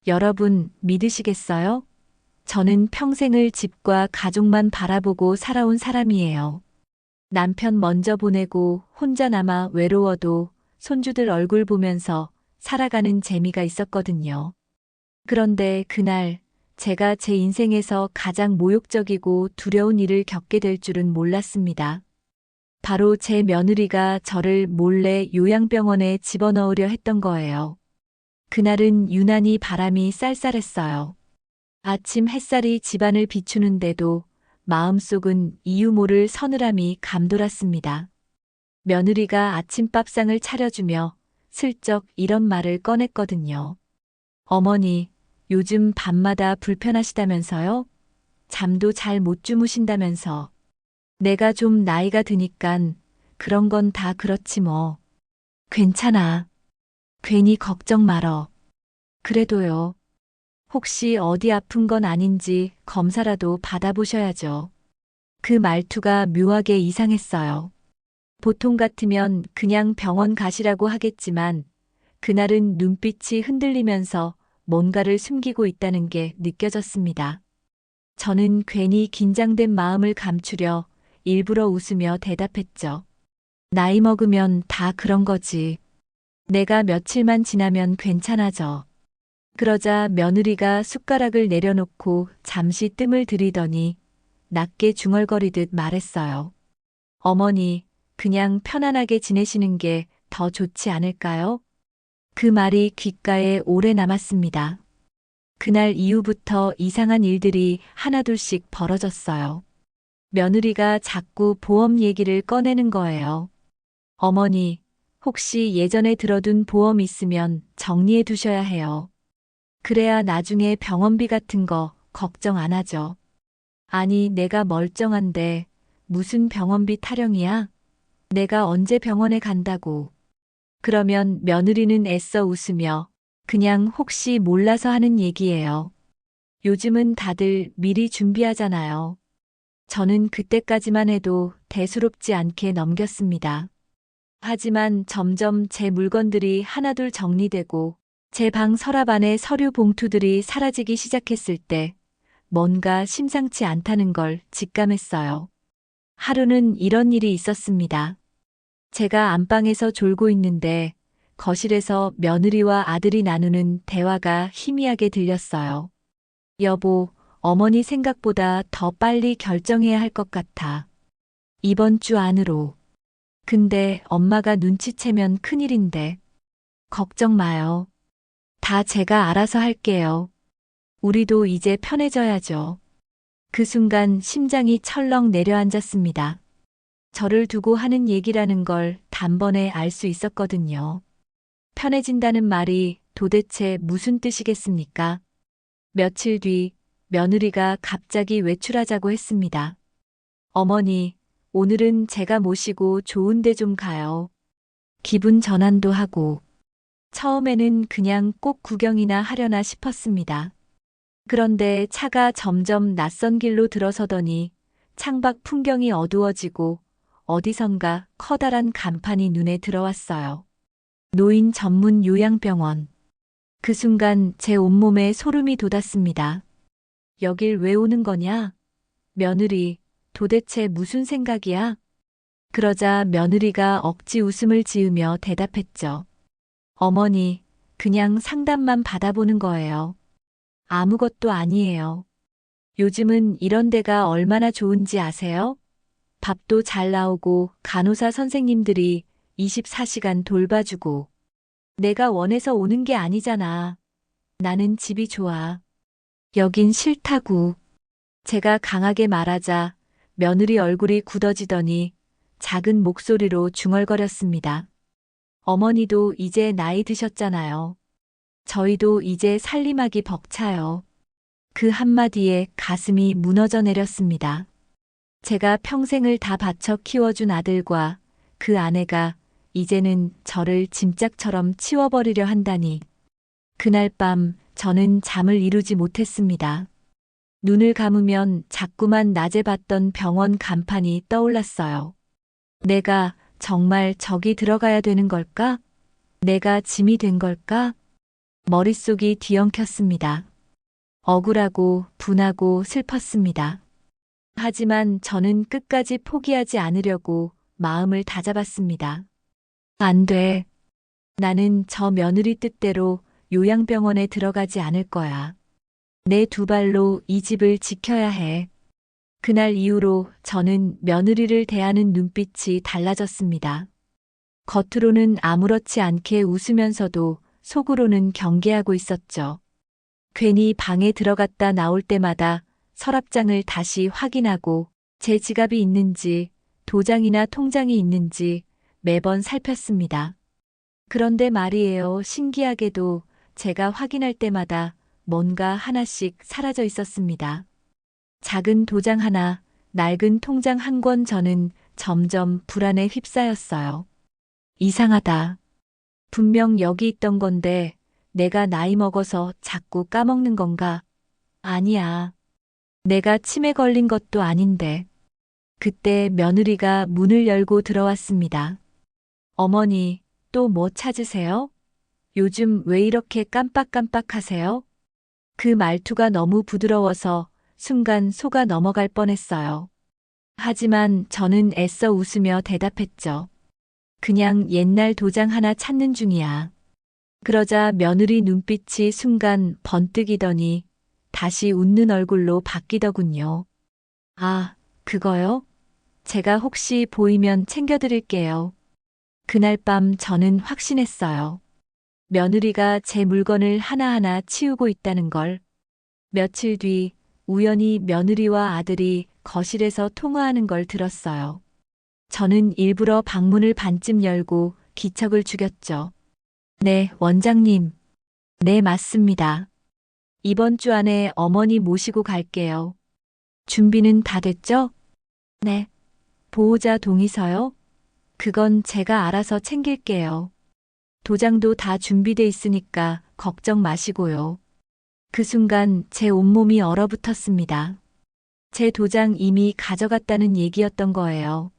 여러분, 믿으시겠어요? 저는 평생을 집과 가족만 바라보고 살아온 사람이에요. 남편 먼저 보내고 혼자 남아 외로워도 손주들 얼굴 보면서 살아가는 재미가 있었거든요. 그런데 그날 제가 제 인생에서 가장 모욕적이고 두려운 일을 겪게 될 줄은 몰랐습니다. 바로 제 며느리가 저를 몰래 요양병원에 집어넣으려 했던 거예요. 그날은 유난히 바람이 쌀쌀했어요. 아침 햇살이 집안을 비추는데도 마음속은 이유 모를 서늘함이 감돌았습니다. 며느리가 아침밥상을 차려주며 슬쩍 이런 말을 꺼냈거든요. 어머니, 요즘 밤마다 불편하시다면서요? 잠도 잘 못 주무신다면서. 내가 좀 나이가 드니깐 그런 건 다 그렇지 뭐. 괜찮아. 괜히 걱정 말어. 그래도요. 혹시 어디 아픈 건 아닌지 검사라도 받아보셔야죠. 그 말투가 묘하게 이상했어요. 보통 같으면 그냥 병원 가시라고 하겠지만 그날은 눈빛이 흔들리면서 뭔가를 숨기고 있다는 게 느껴졌습니다. 저는 괜히 긴장된 마음을 감추려 일부러 웃으며 대답했죠. 나이 먹으면 다 그런 거지. 내가 며칠만 지나면 괜찮아져. 그러자 며느리가 숟가락을 내려놓고 잠시 뜸을 들이더니 낮게 중얼거리듯 말했어요. 어머니, 그냥 편안하게 지내시는 게 더 좋지 않을까요? 그 말이 귓가에 오래 남았습니다. 그날 이후부터 이상한 일들이 하나둘씩 벌어졌어요. 며느리가 자꾸 보험 얘기를 꺼내는 거예요. 어머니, 혹시 예전에 들어둔 보험 있으면 정리해 두셔야 해요. 그래야 나중에 병원비 같은 거 걱정 안 하죠. 아니, 내가 멀쩡한데 무슨 병원비 타령이야? 내가 언제 병원에 간다고. 그러면 며느리는 애써 웃으며 그냥 혹시 몰라서 하는 얘기예요. 요즘은 다들 미리 준비하잖아요. 저는 그때까지만 해도 대수롭지 않게 넘겼습니다. 하지만 점점 제 물건들이 하나둘 정리되고 제 방 서랍 안에 서류 봉투들이 사라지기 시작했을 때 뭔가 심상치 않다는 걸 직감했어요. 하루는 이런 일이 있었습니다. 제가 안방에서 졸고 있는데 거실에서 며느리와 아들이 나누는 대화가 희미하게 들렸어요. 여보, 어머니 생각보다 더 빨리 결정해야 할 것 같아. 이번 주 안으로. 근데 엄마가 눈치채면 큰일인데. 걱정 마요. 다 제가 알아서 할게요. 우리도 이제 편해져야죠. 그 순간 심장이 철렁 내려앉았습니다. 저를 두고 하는 얘기라는 걸 단번에 알 수 있었거든요. 편해진다는 말이 도대체 무슨 뜻이겠습니까? 며칠 뒤 며느리가 갑자기 외출하자고 했습니다. 어머니, 오늘은 제가 모시고 좋은 데 좀 가요. 기분 전환도 하고. 처음에는 그냥 꼭 구경이나 하려나 싶었습니다. 그런데 차가 점점 낯선 길로 들어서더니 창밖 풍경이 어두워지고 어디선가 커다란 간판이 눈에 들어왔어요. 노인 전문 요양병원. 그 순간 제 온몸에 소름이 돋았습니다. 여길 왜 오는 거냐? 며느리, 도대체 무슨 생각이야? 그러자 며느리가 억지 웃음을 지으며 대답했죠. 어머니, 그냥 상담만 받아보는 거예요. 아무것도 아니에요. 요즘은 이런 데가 얼마나 좋은지 아세요? 밥도 잘 나오고 간호사 선생님들이 24시간 돌봐주고. 내가 원해서 오는 게 아니잖아. 나는 집이 좋아. 여긴 싫다고. 제가 강하게 말하자 며느리 얼굴이 굳어지더니 작은 목소리로 중얼거렸습니다. 어머니도 이제 나이 드셨잖아요. 저희도 이제 살림하기 벅차요. 그 한마디에 가슴이 무너져 내렸습니다. 제가 평생을 다 바쳐 키워준 아들과 그 아내가 이제는 저를 짐짝처럼 치워버리려 한다니. 그날 밤 저는 잠을 이루지 못했습니다. 눈을 감으면 자꾸만 낮에 봤던 병원 간판이 떠올랐어요. 내가 정말 저기 들어가야 되는 걸까? 내가 짐이 된 걸까? 머릿속이 뒤엉켰습니다. 억울하고 분하고 슬펐습니다. 하지만 저는 끝까지 포기하지 않으려고 마음을 다잡았습니다. 안 돼. 나는 저 며느리 뜻대로 요양병원에 들어가지 않을 거야. 내 두 발로 이 집을 지켜야 해. 그날 이후로 저는 며느리를 대하는 눈빛이 달라졌습니다. 겉으로는 아무렇지 않게 웃으면서도 속으로는 경계하고 있었죠. 괜히 방에 들어갔다 나올 때마다 서랍장을 다시 확인하고 제 지갑이 있는지 도장이나 통장이 있는지 매번 살폈습니다. 그런데 말이에요. 신기하게도 제가 확인할 때마다 뭔가 하나씩 사라져 있었습니다. 작은 도장 하나, 낡은 통장 한 권. 저는 점점 불안에 휩싸였어요. 이상하다. 분명 여기 있던 건데 내가 나이 먹어서 자꾸 까먹는 건가? 아니야. 내가 치매 걸린 것도 아닌데. 그때 며느리가 문을 열고 들어왔습니다. 어머니, 또 뭐 찾으세요? 요즘 왜 이렇게 깜빡깜빡하세요? 그 말투가 너무 부드러워서 순간 속아 넘어갈 뻔했어요. 하지만 저는 애써 웃으며 대답했죠. 그냥 옛날 도장 하나 찾는 중이야. 그러자 며느리 눈빛이 순간 번뜩이더니 다시 웃는 얼굴로 바뀌더군요. 아, 그거요? 제가 혹시 보이면 챙겨드릴게요. 그날 밤 저는 확신했어요. 며느리가 제 물건을 하나하나 치우고 있다는 걸. 며칠 뒤 우연히 며느리와 아들이 거실에서 통화하는 걸 들었어요. 저는 일부러 방문을 반쯤 열고 기척을 죽였죠. 네, 원장님. 네, 맞습니다. 이번 주 안에 어머니 모시고 갈게요. 준비는 다 됐죠? 네. 보호자 동의서요? 그건 제가 알아서 챙길게요. 도장도 다 준비돼 있으니까 걱정 마시고요. 그 순간 제 온몸이 얼어붙었습니다. 제 도장 이미 가져갔다는 얘기였던 거예요.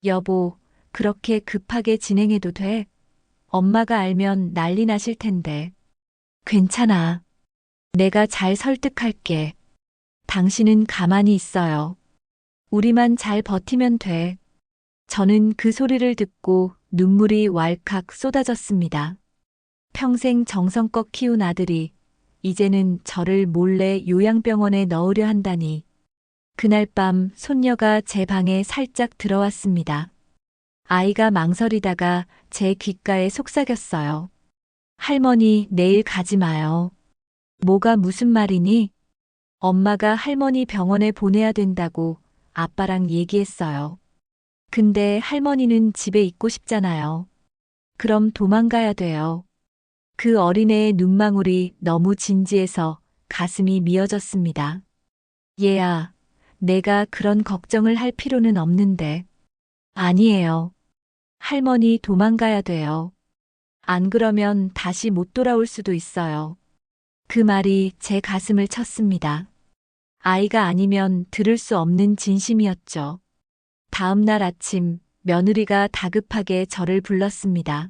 여보, 그렇게 급하게 진행해도 돼? 엄마가 알면 난리 나실 텐데. 괜찮아. 내가 잘 설득할게. 당신은 가만히 있어요. 우리만 잘 버티면 돼. 저는 그 소리를 듣고 눈물이 왈칵 쏟아졌습니다. 평생 정성껏 키운 아들이 이제는 저를 몰래 요양병원에 넣으려 한다니. 그날 밤 손녀가 제 방에 살짝 들어왔습니다. 아이가 망설이다가 제 귓가에 속삭였어요. 할머니, 내일 가지 마요. 뭐가 무슨 말이니? 엄마가 할머니 병원에 보내야 된다고 아빠랑 얘기했어요. 근데 할머니는 집에 있고 싶잖아요. 그럼 도망가야 돼요. 그 어린애의 눈망울이 너무 진지해서 가슴이 미어졌습니다. 얘야, 내가 그런 걱정을 할 필요는 없는데. 아니에요. 할머니 도망가야 돼요. 안 그러면 다시 못 돌아올 수도 있어요. 그 말이 제 가슴을 쳤습니다. 아이가 아니면 들을 수 없는 진심이었죠. 다음 날 아침 며느리가 다급하게 저를 불렀습니다.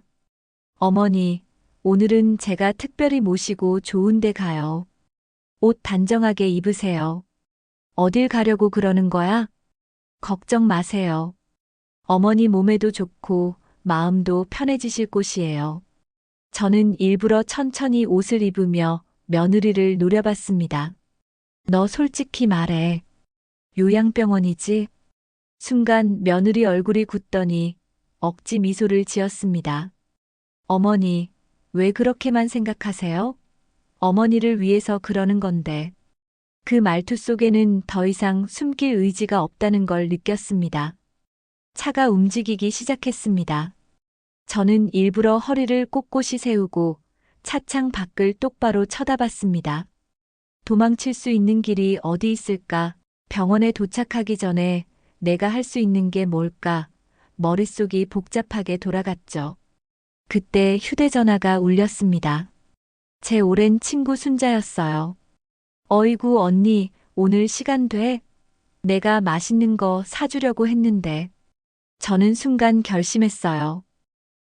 어머니, 오늘은 제가 특별히 모시고 좋은 데 가요. 옷 단정하게 입으세요. 어딜 가려고 그러는 거야? 걱정 마세요. 어머니 몸에도 좋고 마음도 편해지실 곳이에요. 저는 일부러 천천히 옷을 입으며 며느리를 노려봤습니다. 너 솔직히 말해. 요양병원이지? 순간 며느리 얼굴이 굳더니 억지 미소를 지었습니다. 어머니, 왜 그렇게만 생각하세요? 어머니를 위해서 그러는 건데. 그 말투 속에는 더 이상 숨길 의지가 없다는 걸 느꼈습니다. 차가 움직이기 시작했습니다. 저는 일부러 허리를 꼿꼿이 세우고 차창 밖을 똑바로 쳐다봤습니다. 도망칠 수 있는 길이 어디 있을까? 병원에 도착하기 전에 내가 할 수 있는 게 뭘까? 머릿속이 복잡하게 돌아갔죠. 그때 휴대전화가 울렸습니다. 제 오랜 친구 순자였어요. 어이구 언니, 오늘 시간 돼? 내가 맛있는 거 사주려고 했는데. 저는 순간 결심했어요.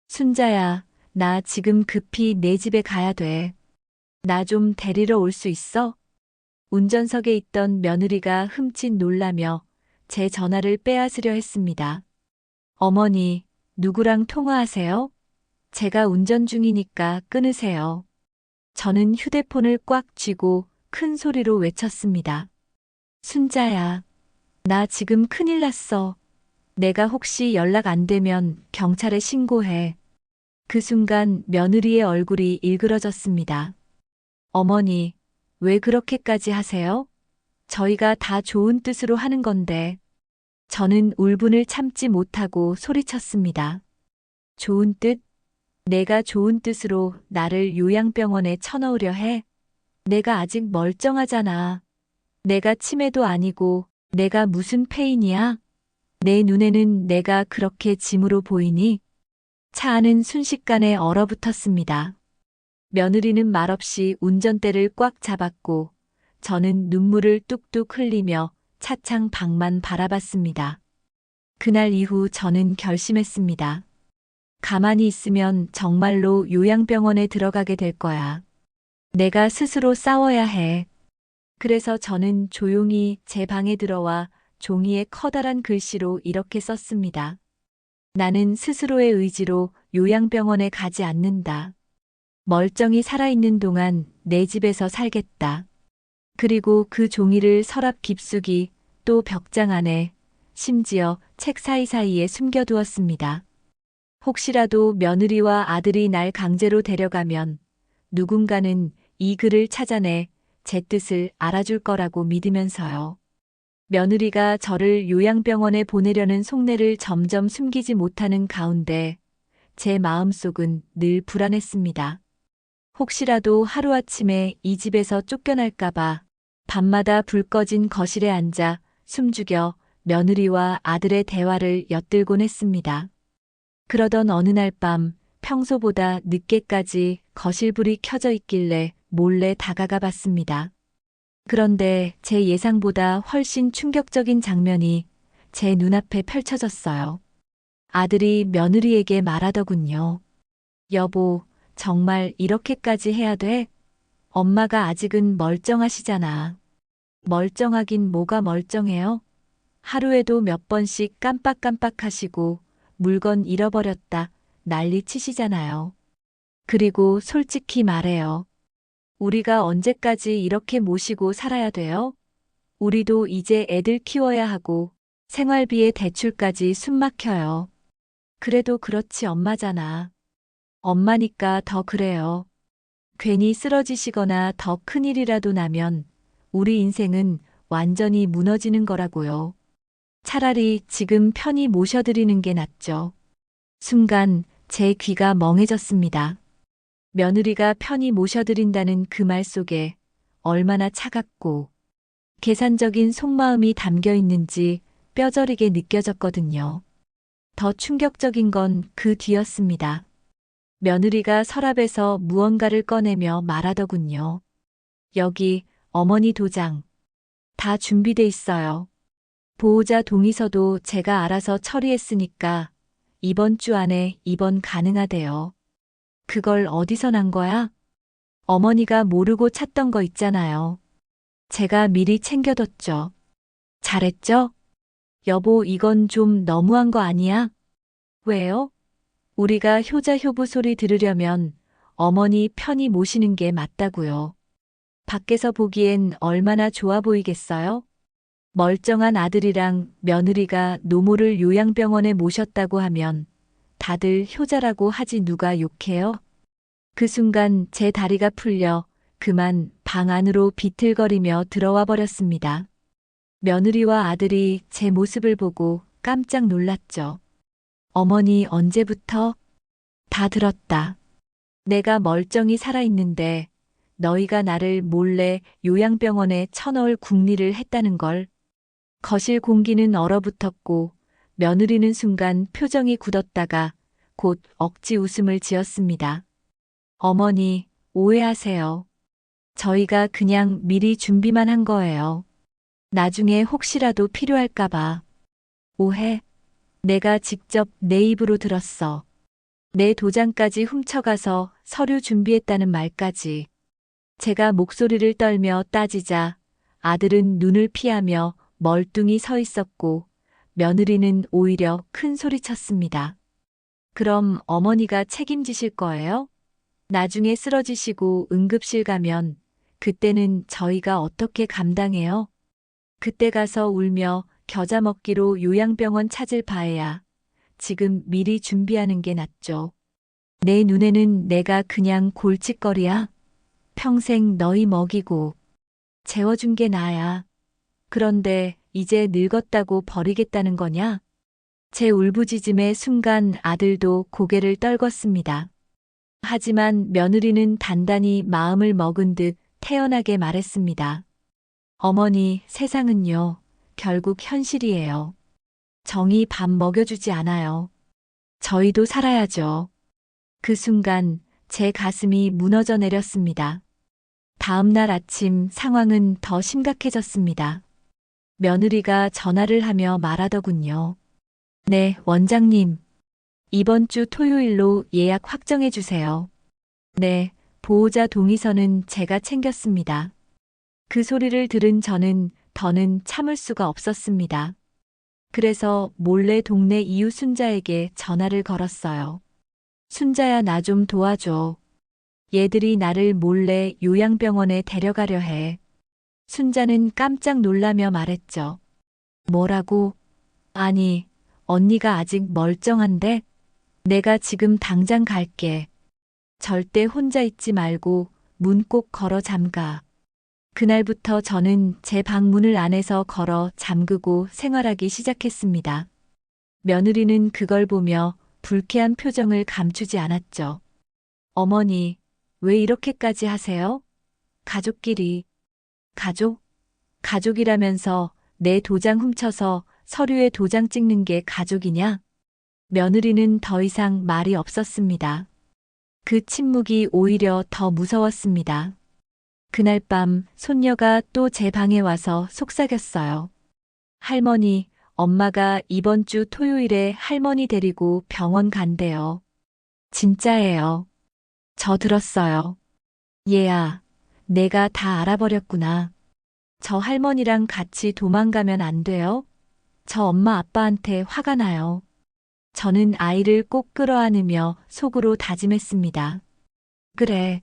순자야, 나 지금 급히 내 집에 가야 돼. 나 좀 데리러 올 수 있어? 운전석에 있던 며느리가 흠칫 놀라며 제 전화를 빼앗으려 했습니다. 어머니, 누구랑 통화하세요? 제가 운전 중이니까 끊으세요. 저는 휴대폰을 꽉 쥐고 큰 소리로 외쳤습니다. 순자야, 나 지금 큰일 났어. 내가 혹시 연락 안 되면 경찰에 신고해. 그 순간 며느리의 얼굴이 일그러졌습니다. 어머니, 왜 그렇게까지 하세요? 저희가 다 좋은 뜻으로 하는 건데. 저는 울분을 참지 못하고 소리쳤습니다. 좋은 뜻? 내가 좋은 뜻으로 나를 요양병원에 쳐넣으려 해? 내가 아직 멀쩡하잖아. 내가 치매도 아니고 내가 무슨 페인이야? 내 눈에는 내가 그렇게 짐으로 보이니? 차 안은 순식간에 얼어붙었습니다. 며느리는 말없이 운전대를 꽉 잡았고 저는 눈물을 뚝뚝 흘리며 차창 밖만 바라봤습니다. 그날 이후 저는 결심했습니다. 가만히 있으면 정말로 요양병원에 들어가게 될 거야. 내가 스스로 싸워야 해. 그래서 저는 조용히 제 방에 들어와 종이에 커다란 글씨로 이렇게 썼습니다. 나는 스스로의 의지로 요양병원에 가지 않는다. 멀쩡히 살아있는 동안 내 집에서 살겠다. 그리고 그 종이를 서랍 깊숙이 또 벽장 안에 심지어 책 사이사이에 숨겨두었습니다. 혹시라도 며느리와 아들이 날 강제로 데려가면 누군가는 이 글을 찾아내 제 뜻을 알아줄 거라고 믿으면서요. 며느리가 저를 요양병원에 보내려는 속내를 점점 숨기지 못하는 가운데 제 마음속은 늘 불안했습니다. 혹시라도 하루아침에 이 집에서 쫓겨날까봐 밤마다 불 꺼진 거실에 앉아 숨죽여 며느리와 아들의 대화를 엿들곤 했습니다. 그러던 어느 날 밤 평소보다 늦게까지 거실불이 켜져 있길래 몰래 다가가 봤습니다. 그런데 제 예상보다 훨씬 충격적인 장면이 제 눈앞에 펼쳐졌어요. 아들이 며느리에게 말하더군요. 여보, 정말 이렇게까지 해야 돼? 엄마가 아직은 멀쩡하시잖아. 멀쩡하긴 뭐가 멀쩡해요? 하루에도 몇 번씩 깜빡깜빡하시고 물건 잃어버렸다 난리 치시잖아요. 그리고 솔직히 말해요. 우리가 언제까지 이렇게 모시고 살아야 돼요? 우리도 이제 애들 키워야 하고 생활비에 대출까지 숨 막혀요. 그래도 그렇지 엄마잖아. 엄마니까 더 그래요. 괜히 쓰러지시거나 더 큰일이라도 나면 우리 인생은 완전히 무너지는 거라고요. 차라리 지금 편히 모셔드리는 게 낫죠. 순간 제 귀가 멍해졌습니다. 며느리가 편히 모셔드린다는 그 말 속에 얼마나 차갑고 계산적인 속마음이 담겨 있는지 뼈저리게 느껴졌거든요. 더 충격적인 건 그 뒤였습니다. 며느리가 서랍에서 무언가를 꺼내며 말하더군요. 여기 어머니 도장 다 준비돼 있어요. 보호자 동의서도 제가 알아서 처리했으니까 이번 주 안에 입원 가능하대요. 그걸 어디서 난 거야? 어머니가 모르고 찾던 거 있잖아요. 제가 미리 챙겨뒀죠. 잘했죠? 여보, 이건 좀 너무한 거 아니야? 왜요? 우리가 효자효부 소리 들으려면 어머니 편히 모시는 게 맞다고요. 밖에서 보기엔 얼마나 좋아 보이겠어요? 멀쩡한 아들이랑 며느리가 노모를 요양병원에 모셨다고 하면 다들 효자라고 하지 누가 욕해요? 그 순간 제 다리가 풀려 그만 방 안으로 비틀거리며 들어와 버렸습니다. 며느리와 아들이 제 모습을 보고 깜짝 놀랐죠. 어머니 언제부터? 다 들었다. 내가 멀쩡히 살아있는데 너희가 나를 몰래 요양병원에 쳐넣을 궁리를 했다는 걸. 거실 공기는 얼어붙었고 며느리는 순간 표정이 굳었다가 곧 억지 웃음을 지었습니다. 어머니, 오해하세요. 저희가 그냥 미리 준비만 한 거예요. 나중에 혹시라도 필요할까봐. 오해? 내가 직접 내 입으로 들었어. 내 도장까지 훔쳐가서 서류 준비했다는 말까지. 제가 목소리를 떨며 따지자 아들은 눈을 피하며 멀뚱히 서 있었고 며느리는 오히려 큰 소리쳤습니다. 그럼 어머니가 책임지실 거예요? 나중에 쓰러지시고 응급실 가면 그때는 저희가 어떻게 감당해요? 그때 가서 울며 겨자 먹기로 요양병원 찾을 바에야 지금 미리 준비하는 게 낫죠. 내 눈에는 내가 그냥 골칫거리야. 평생 너희 먹이고 재워준 게 나야. 그런데 이제 늙었다고 버리겠다는 거냐? 제 울부짖음의 순간 아들도 고개를 떨궜습니다. 하지만 며느리는 단단히 마음을 먹은 듯 태연하게 말했습니다. 어머니, 세상은요, 결국 현실이에요. 정이 밥 먹여주지 않아요. 저희도 살아야죠. 그 순간 제 가슴이 무너져 내렸습니다. 다음 날 아침 상황은 더 심각해졌습니다. 며느리가 전화를 하며 말하더군요. 네, 원장님. 이번 주 토요일로 예약 확정해 주세요. 네, 보호자 동의서는 제가 챙겼습니다. 그 소리를 들은 저는 더는 참을 수가 없었습니다. 그래서 몰래 동네 이웃 순자에게 전화를 걸었어요. 순자야, 나 좀 도와줘. 얘들이 나를 몰래 요양병원에 데려가려 해. 순자는 깜짝 놀라며 말했죠. 뭐라고? 아니, 언니가 아직 멀쩡한데? 내가 지금 당장 갈게. 절대 혼자 있지 말고 문 꼭 걸어 잠가. 그날부터 저는 제 방문을 안에서 걸어 잠그고 생활하기 시작했습니다. 며느리는 그걸 보며 불쾌한 표정을 감추지 않았죠. 어머니, 왜 이렇게까지 하세요? 가족끼리. 가족? 가족이라면서 내 도장 훔쳐서 서류에 도장 찍는 게 가족이냐? 며느리는 더 이상 말이 없었습니다. 그 침묵이 오히려 더 무서웠습니다. 그날 밤 손녀가 또 제 방에 와서 속삭였어요. 할머니, 엄마가 이번 주 토요일에 할머니 데리고 병원 간대요. 진짜예요. 저 들었어요. 얘야, 내가 다 알아버렸구나. 저 할머니랑 같이 도망가면 안 돼요? 저 엄마 아빠한테 화가 나요. 저는 아이를 꼭 끌어안으며 속으로 다짐했습니다. 그래.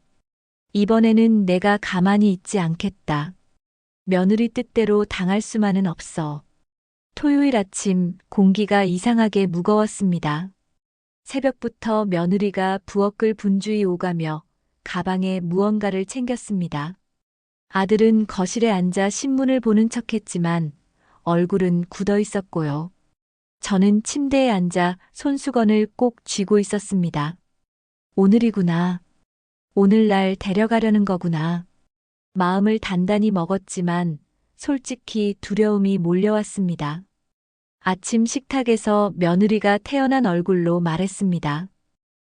이번에는 내가 가만히 있지 않겠다. 며느리 뜻대로 당할 수만은 없어. 토요일 아침 공기가 이상하게 무거웠습니다. 새벽부터 며느리가 부엌을 분주히 오가며 가방에 무언가를 챙겼습니다. 아들은 거실에 앉아 신문을 보는 척했지만 얼굴은 굳어 있었고요. 저는 침대에 앉아 손수건을 꼭 쥐고 있었습니다. 오늘이구나. 오늘날 데려가려는 거구나. 마음을 단단히 먹었지만 솔직히 두려움이 몰려왔습니다. 아침 식탁에서 며느리가 태연한 얼굴로 말했습니다.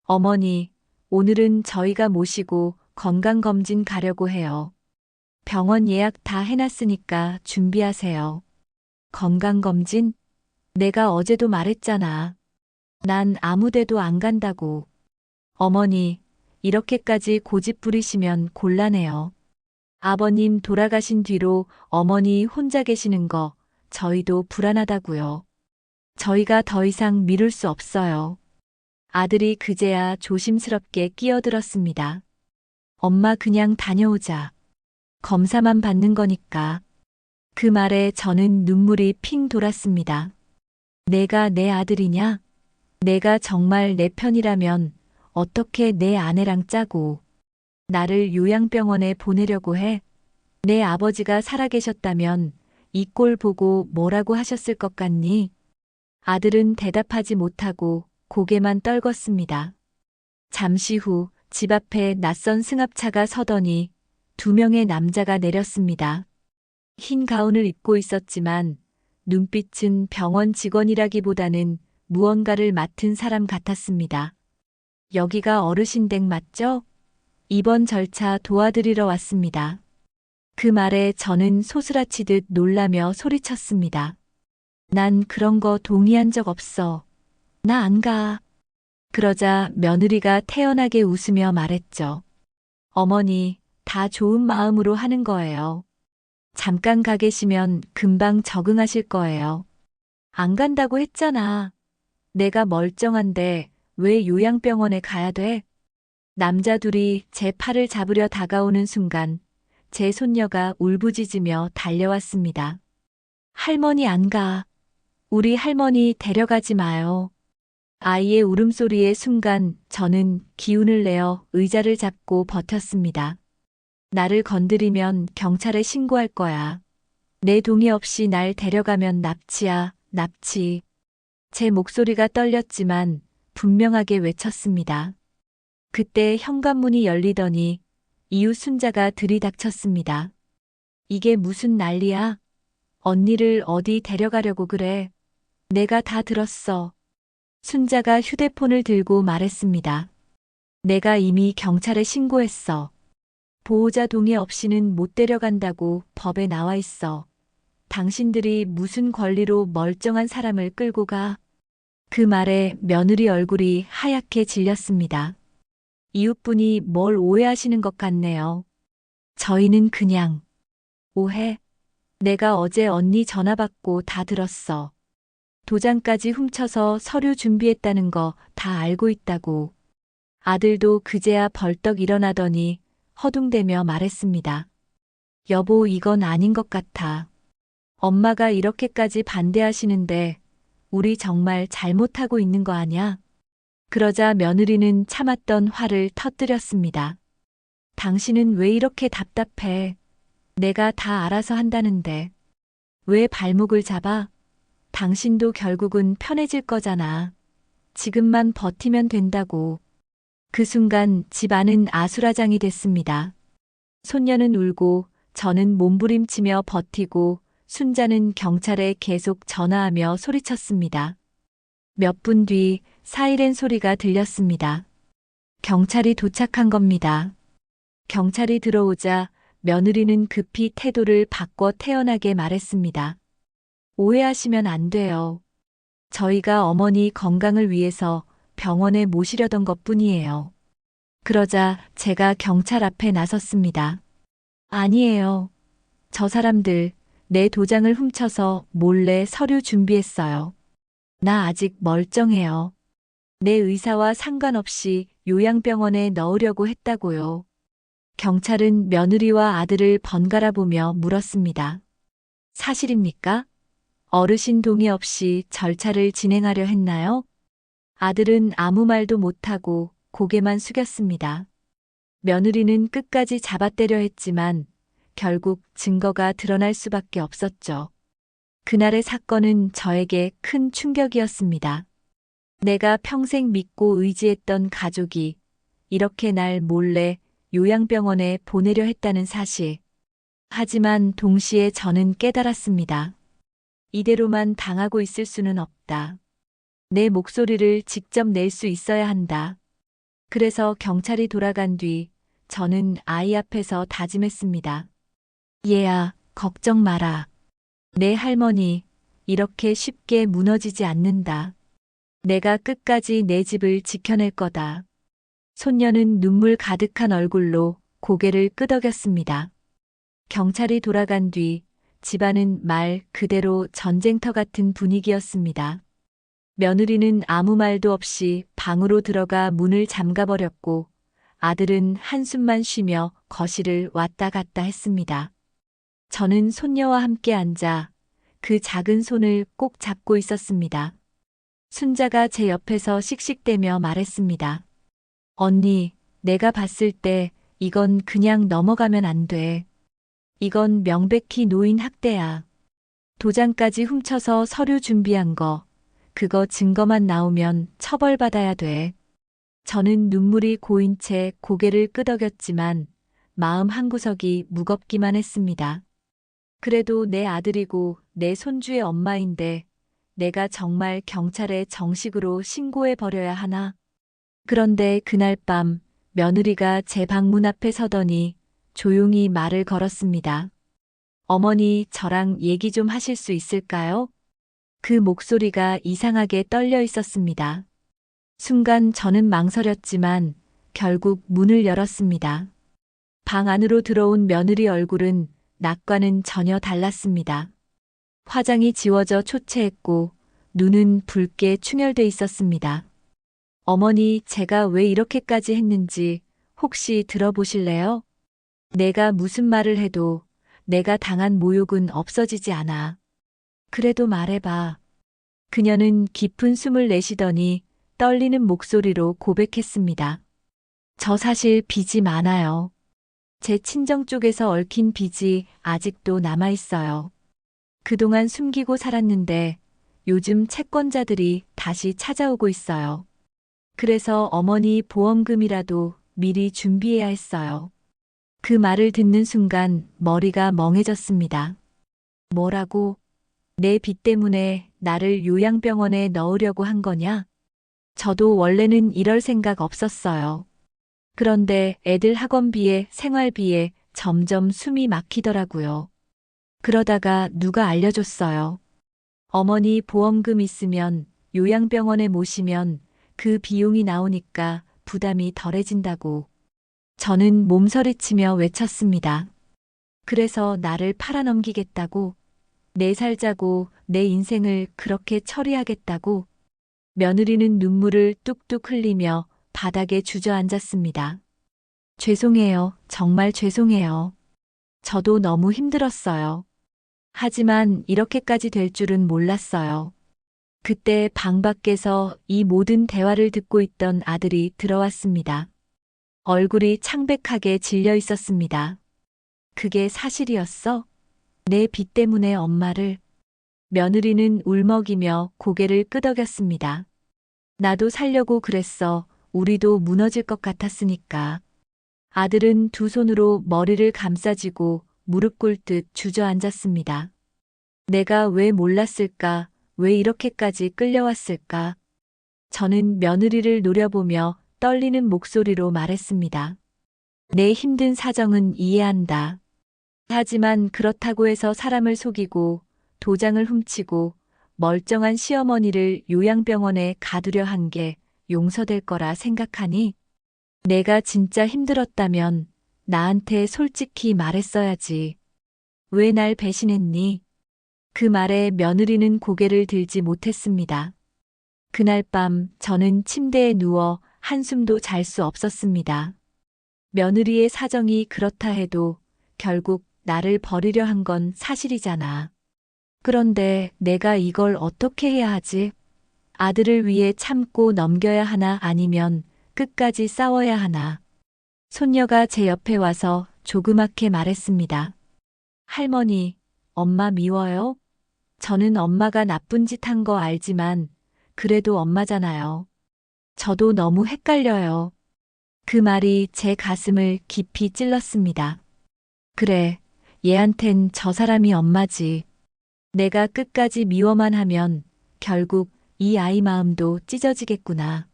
어머니, 오늘은 저희가 모시고 건강검진 가려고 해요. 병원 예약 다 해놨으니까 준비하세요. 건강검진? 내가 어제도 말했잖아. 난 아무 데도 안 간다고. 어머니, 이렇게까지 고집 부리시면 곤란해요. 아버님 돌아가신 뒤로 어머니 혼자 계시는 거 저희도 불안하다고요. 저희가 더 이상 미룰 수 없어요. 아들이 그제야 조심스럽게 끼어들었습니다. 엄마 그냥 다녀오자. 검사만 받는 거니까. 그 말에 저는 눈물이 핑 돌았습니다. 내가 내 아들이냐? 내가 정말 내 편이라면 어떻게 내 아내랑 짜고 나를 요양병원에 보내려고 해? 내 아버지가 살아계셨다면 이 꼴 보고 뭐라고 하셨을 것 같니? 아들은 대답하지 못하고 고개만 떨궜습니다. 잠시 후 집 앞에 낯선 승합차가 서더니 2명의 남자가 내렸습니다. 흰 가운을 입고 있었지만 눈빛은 병원 직원이라기보다는 무언가를 맡은 사람 같았습니다. 여기가 어르신 댁 맞죠? 입원 절차 도와드리러 왔습니다. 그 말에 저는 소스라치듯 놀라며 소리쳤습니다. 난 그런 거 동의한 적 없어. 나 안 가. 그러자 며느리가 태연하게 웃으며 말했죠. 어머니, 다 좋은 마음으로 하는 거예요. 잠깐 가 계시면 금방 적응하실 거예요. 안 간다고 했잖아. 내가 멀쩡한데 왜 요양병원에 가야 돼? 남자 둘이 제 팔을 잡으려 다가오는 순간 제 손녀가 울부짖으며 달려왔습니다. 할머니 안 가. 우리 할머니 데려가지 마요. 아이의 울음소리의 순간 저는 기운을 내어 의자를 잡고 버텼습니다. 나를 건드리면 경찰에 신고할 거야. 내 동의 없이 날 데려가면 납치야, 납치. 제 목소리가 떨렸지만 분명하게 외쳤습니다. 그때 현관문이 열리더니 이웃 순자가 들이닥쳤습니다. 이게 무슨 난리야? 언니를 어디 데려가려고 그래? 내가 다 들었어. 순자가 휴대폰을 들고 말했습니다. 내가 이미 경찰에 신고했어. 보호자 동의 없이는 못 데려간다고 법에 나와 있어. 당신들이 무슨 권리로 멀쩡한 사람을 끌고 가? 그 말에 며느리 얼굴이 하얗게 질렸습니다. 이웃분이 뭘 오해하시는 것 같네요. 저희는 그냥 오해? 내가 어제 언니 전화 받고 다 들었어. 도장까지 훔쳐서 서류 준비했다는 거 다 알고 있다고. 아들도 그제야 벌떡 일어나더니 허둥대며 말했습니다. 여보, 이건 아닌 것 같아. 엄마가 이렇게까지 반대하시는데 우리 정말 잘못하고 있는 거 아냐? 그러자 며느리는 참았던 화를 터뜨렸습니다. 당신은 왜 이렇게 답답해? 내가 다 알아서 한다는데. 왜 발목을 잡아? 당신도 결국은 편해질 거잖아. 지금만 버티면 된다고. 그 순간 집 안은 아수라장이 됐습니다. 손녀는 울고 저는 몸부림치며 버티고 순자는 경찰에 계속 전화하며 소리쳤습니다. 몇 분 뒤 사이렌 소리가 들렸습니다. 경찰이 도착한 겁니다. 경찰이 들어오자 며느리는 급히 태도를 바꿔 태연하게 말했습니다. 오해하시면 안 돼요. 저희가 어머니 건강을 위해서 병원에 모시려던 것뿐이에요. 그러자 제가 경찰 앞에 나섰습니다. 아니에요. 저 사람들 내 도장을 훔쳐서 몰래 서류 준비했어요. 나 아직 멀쩡해요. 내 의사와 상관없이 요양병원에 넣으려고 했다고요. 경찰은 며느리와 아들을 번갈아 보며 물었습니다. 사실입니까? 어르신 동의 없이 절차를 진행하려 했나요? 아들은 아무 말도 못하고 고개만 숙였습니다. 며느리는 끝까지 잡아떼려 했지만 결국 증거가 드러날 수밖에 없었죠. 그날의 사건은 저에게 큰 충격이었습니다. 내가 평생 믿고 의지했던 가족이 이렇게 날 몰래 요양병원에 보내려 했다는 사실. 하지만 동시에 저는 깨달았습니다. 이대로만 당하고 있을 수는 없다. 내 목소리를 직접 낼 수 있어야 한다. 그래서 경찰이 돌아간 뒤 저는 아이 앞에서 다짐했습니다. 얘야, 걱정 마라. 내 할머니 이렇게 쉽게 무너지지 않는다. 내가 끝까지 내 집을 지켜낼 거다. 손녀는 눈물 가득한 얼굴로 고개를 끄덕였습니다. 경찰이 돌아간 뒤 집안은 말 그대로 전쟁터 같은 분위기였습니다. 며느리는 아무 말도 없이 방으로 들어가 문을 잠가버렸고 아들은 한숨만 쉬며 거실을 왔다 갔다 했습니다. 저는 손녀와 함께 앉아 그 작은 손을 꼭 잡고 있었습니다. 순자가 제 옆에서 씩씩대며 말했습니다. 언니, 내가 봤을 때 이건 그냥 넘어가면 안 돼. 이건 명백히 노인 학대야. 도장까지 훔쳐서 서류 준비한 거, 그거 증거만 나오면 처벌받아야 돼. 저는 눈물이 고인 채 고개를 끄덕였지만 마음 한구석이 무겁기만 했습니다. 그래도 내 아들이고 내 손주의 엄마인데 내가 정말 경찰에 정식으로 신고해 버려야 하나? 그런데 그날 밤 며느리가 제 방문 앞에 서더니 조용히 말을 걸었습니다. 어머니, 저랑 얘기 좀 하실 수 있을까요? 그 목소리가 이상하게 떨려 있었습니다. 순간 저는 망설였지만 결국 문을 열었습니다. 방 안으로 들어온 며느리 얼굴은 낮과는 전혀 달랐습니다. 화장이 지워져 초췌했고 눈은 붉게 충혈돼 있었습니다. 어머니, 제가 왜 이렇게까지 했는지 혹시 들어보실래요? 내가 무슨 말을 해도 내가 당한 모욕은 없어지지 않아. 그래도 말해봐. 그녀는 깊은 숨을 내쉬더니 떨리는 목소리로 고백했습니다. 저 사실 빚이 많아요. 제 친정 쪽에서 얽힌 빚이 아직도 남아있어요. 그동안 숨기고 살았는데 요즘 채권자들이 다시 찾아오고 있어요. 그래서 어머니 보험금이라도 미리 준비해야 했어요. 그 말을 듣는 순간 머리가 멍해졌습니다. 뭐라고? 내 빚 때문에 나를 요양병원에 넣으려고 한 거냐? 저도 원래는 이럴 생각 없었어요. 그런데 애들 학원비에 생활비에 점점 숨이 막히더라고요. 그러다가 누가 알려줬어요. 어머니 보험금 있으면 요양병원에 모시면 그 비용이 나오니까 부담이 덜해진다고. 저는 몸서리치며 외쳤습니다. 그래서 나를 팔아넘기겠다고, 내 살자고 내 인생을 그렇게 처리하겠다고. 며느리는 눈물을 뚝뚝 흘리며 바닥에 주저앉았습니다. 죄송해요. 정말 죄송해요. 저도 너무 힘들었어요. 하지만 이렇게까지 될 줄은 몰랐어요. 그때 방 밖에서 이 모든 대화를 듣고 있던 아들이 들어왔습니다. 얼굴이 창백하게 질려 있었습니다. 그게 사실이었어? 내 빚 때문에 엄마를. 며느리는 울먹이며 고개를 끄덕였습니다. 나도 살려고 그랬어. 우리도 무너질 것 같았으니까. 아들은 두 손으로 머리를 감싸쥐고 무릎 꿇듯 주저앉았습니다. 내가 왜 몰랐을까? 왜 이렇게까지 끌려왔을까? 저는 며느리를 노려보며 떨리는 목소리로 말했습니다. 내 힘든 사정은 이해한다. 하지만 그렇다고 해서 사람을 속이고 도장을 훔치고 멀쩡한 시어머니를 요양병원에 가두려 한 게 용서될 거라 생각하니? 내가 진짜 힘들었다면 나한테 솔직히 말했어야지. 왜 날 배신했니? 그 말에 며느리는 고개를 들지 못했습니다. 그날 밤 저는 침대에 누워 한숨도 잘 수 없었습니다. 며느리의 사정이 그렇다 해도 결국 나를 버리려 한 건 사실이잖아. 그런데 내가 이걸 어떻게 해야 하지? 아들을 위해 참고 넘겨야 하나 아니면 끝까지 싸워야 하나? 손녀가 제 옆에 와서 조그맣게 말했습니다. 할머니, 엄마 미워요? 저는 엄마가 나쁜 짓 한 거 알지만 그래도 엄마잖아요. 저도 너무 헷갈려요. 그 말이 제 가슴을 깊이 찔렀습니다. 그래, 얘한텐 저 사람이 엄마지. 내가 끝까지 미워만 하면 결국 이 아이 마음도 찢어지겠구나.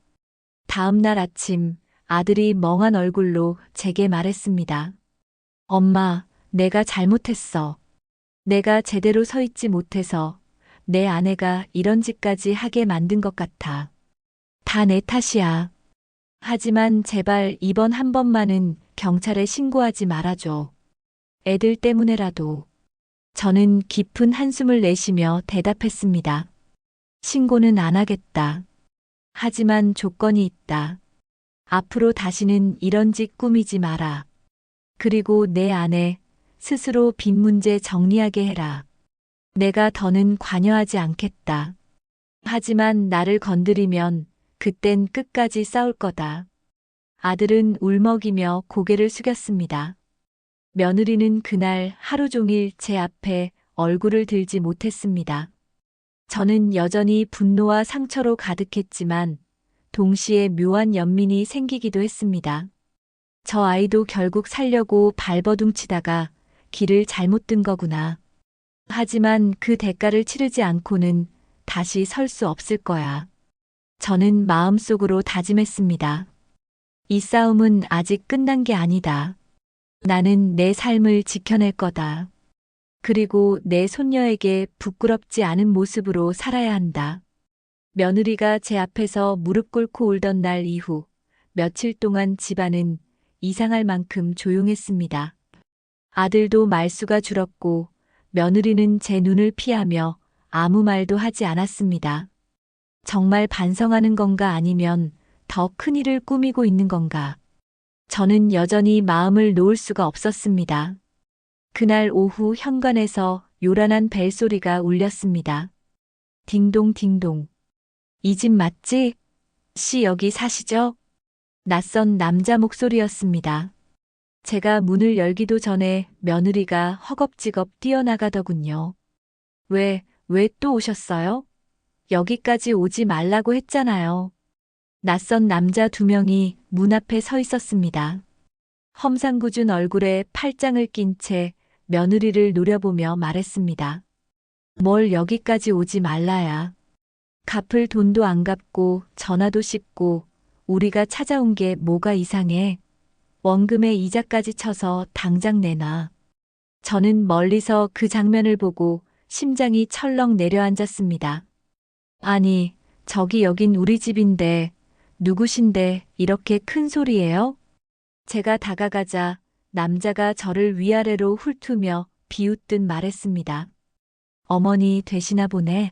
다음 날 아침 아들이 멍한 얼굴로 제게 말했습니다. 엄마, 내가 잘못했어. 내가 제대로 서 있지 못해서 내 아내가 이런 짓까지 하게 만든 것 같아. 다 내 탓이야. 하지만 제발 이번 한 번만은 경찰에 신고하지 말아줘. 애들 때문에라도. 저는 깊은 한숨을 내쉬며 대답했습니다. 신고는 안 하겠다. 하지만 조건이 있다. 앞으로 다시는 이런 짓 꾸미지 마라. 그리고 내 아내 스스로 빚 문제 정리하게 해라. 내가 더는 관여하지 않겠다. 하지만 나를 건드리면 그땐 끝까지 싸울 거다. 아들은 울먹이며 고개를 숙였습니다. 며느리는 그날 하루 종일 제 앞에 얼굴을 들지 못했습니다. 저는 여전히 분노와 상처로 가득했지만 동시에 묘한 연민이 생기기도 했습니다. 저 아이도 결국 살려고 발버둥치다가 길을 잘못 든 거구나. 하지만 그 대가를 치르지 않고는 다시 설 수 없을 거야. 저는 마음속으로 다짐했습니다. 이 싸움은 아직 끝난 게 아니다. 나는 내 삶을 지켜낼 거다. 그리고 내 손녀에게 부끄럽지 않은 모습으로 살아야 한다. 며느리가 제 앞에서 무릎 꿇고 울던 날 이후 며칠 동안 집안은 이상할 만큼 조용했습니다. 아들도 말수가 줄었고 며느리는 제 눈을 피하며 아무 말도 하지 않았습니다. 정말 반성하는 건가 아니면 더 큰 일을 꾸미고 있는 건가? 저는 여전히 마음을 놓을 수가 없었습니다. 그날 오후 현관에서 요란한 벨소리가 울렸습니다. 딩동 딩동. 이 집 맞지? 씨 여기 사시죠? 낯선 남자 목소리였습니다. 제가 문을 열기도 전에 며느리가 허겁지겁 뛰어나가더군요. 왜 또 오셨어요? 여기까지 오지 말라고 했잖아요. 낯선 남자 2명이 문 앞에 서 있었습니다. 험상궂은 얼굴에 팔짱을 낀 채 며느리를 노려보며 말했습니다. 뭘 여기까지 오지 말라야. 갚을 돈도 안 갚고 전화도 씹고 우리가 찾아온 게 뭐가 이상해. 원금에 이자까지 쳐서 당장 내놔. 저는 멀리서 그 장면을 보고 심장이 철렁 내려앉았습니다. 아니, 저기 여긴 우리 집인데 누구신데 이렇게 큰 소리예요? 제가 다가가자 남자가 저를 위아래로 훑으며 비웃듯 말했습니다. 어머니 되시나 보네.